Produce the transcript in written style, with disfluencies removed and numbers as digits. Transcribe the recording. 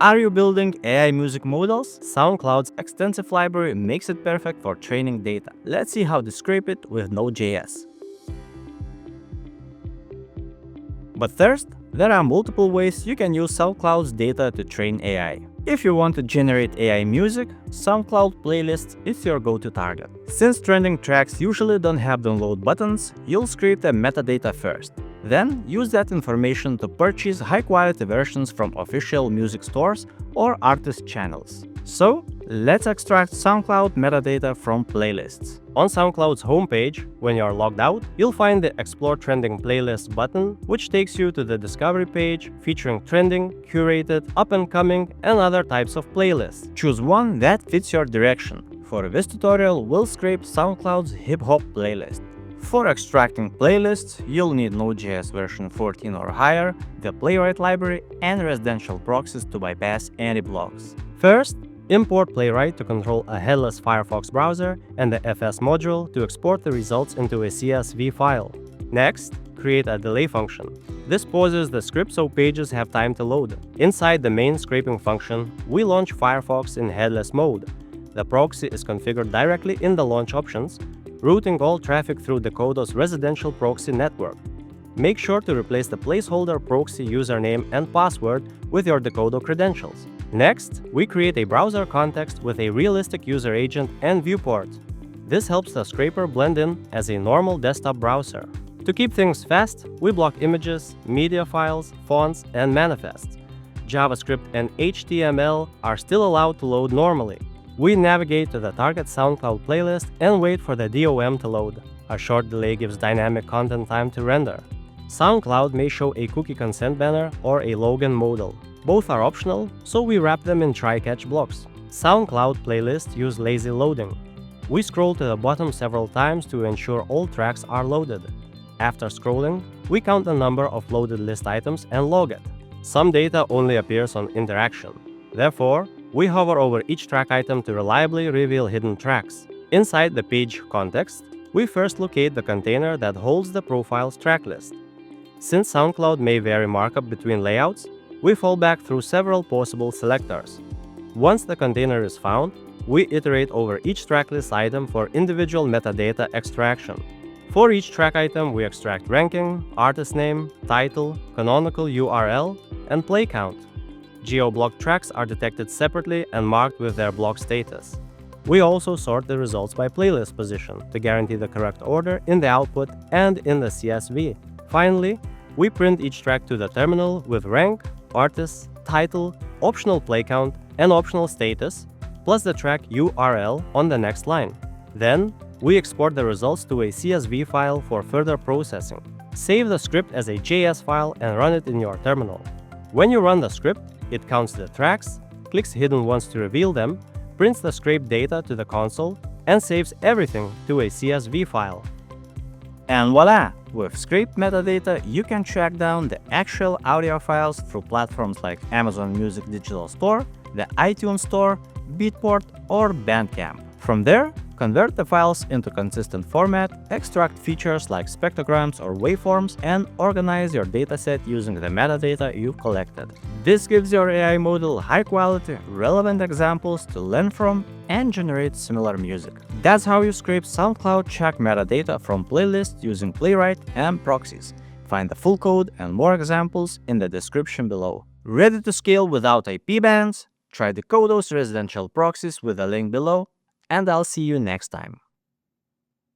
Are you building AI music models? SoundCloud's extensive library makes it perfect for training data. Let's see how to scrape it with Node.js. But first, there are multiple ways you can use SoundCloud's data to train AI. If you want to generate AI music, SoundCloud playlists is your go-to target. Since trending tracks usually don't have download buttons, you'll scrape the metadata first. Then, use that information to purchase high-quality versions from official music stores or artist channels. So, let's extract SoundCloud metadata from playlists. On SoundCloud's homepage, when you are logged out, you'll find the Explore Trending Playlist button, which takes you to the Discovery page featuring trending, curated, up-and-coming, and other types of playlists. Choose one that fits your direction. For this tutorial, we'll scrape SoundCloud's hip-hop playlist. For extracting playlists, you'll need Node.js version 14 or higher, the Playwright library, and residential proxies to bypass any blocks. First, import Playwright to control a headless Firefox browser and the FS module to export the results into a CSV file. Next, create a delay function. This pauses the script so pages have time to load. Inside the main scraping function, we launch Firefox in headless mode. The proxy is configured directly in the launch options, routing all traffic through Decodo's residential proxy network. Make sure to replace the placeholder proxy username and password with your Decodo credentials. Next, we create a browser context with a realistic user agent and viewport. This helps the scraper blend in as a normal desktop browser. To keep things fast, we block images, media files, fonts, and manifests. JavaScript and HTML are still allowed to load normally. We navigate to the target SoundCloud playlist and wait for the DOM to load. A short delay gives dynamic content time to render. SoundCloud may show a cookie consent banner or a login modal. Both are optional, so we wrap them in try-catch blocks. SoundCloud playlists use lazy loading. We scroll to the bottom several times to ensure all tracks are loaded. After scrolling, we count the number of loaded list items and log it. Some data only appears on interaction. Therefore, we hover over each track item to reliably reveal hidden tracks. Inside the page context, we first locate the container that holds the profile's track list. Since SoundCloud may vary markup between layouts, we fall back through several possible selectors. Once the container is found, we iterate over each tracklist item for individual metadata extraction. For each track item, we extract ranking, artist name, title, canonical URL, and play count. Geo-blocked tracks are detected separately and marked with their block status. We also sort the results by playlist position to guarantee the correct order in the output and in the CSV. Finally, we print each track to the terminal with rank, artist, title, optional play count, and optional status, plus the track URL on the next line. Then, we export the results to a CSV file for further processing. Save the script as a JS file and run it in your terminal. When you run the script, it counts the tracks, clicks hidden ones to reveal them, prints the scraped data to the console, and saves everything to a CSV file. And voila! With scraped metadata, you can track down the actual audio files through platforms like Amazon Music Digital Store, the iTunes Store, Beatport, or Bandcamp. From there, convert the files into consistent format, extract features like spectrograms or waveforms, and organize your dataset using the metadata you've collected. This gives your AI model high-quality, relevant examples to learn from and generate similar music. That's how you scrape SoundCloud track metadata from playlists using Playwright and proxies. Find the full code and more examples in the description below. Ready to scale without IP bans? Try Decodo's residential proxies with the link below, and I'll see you next time.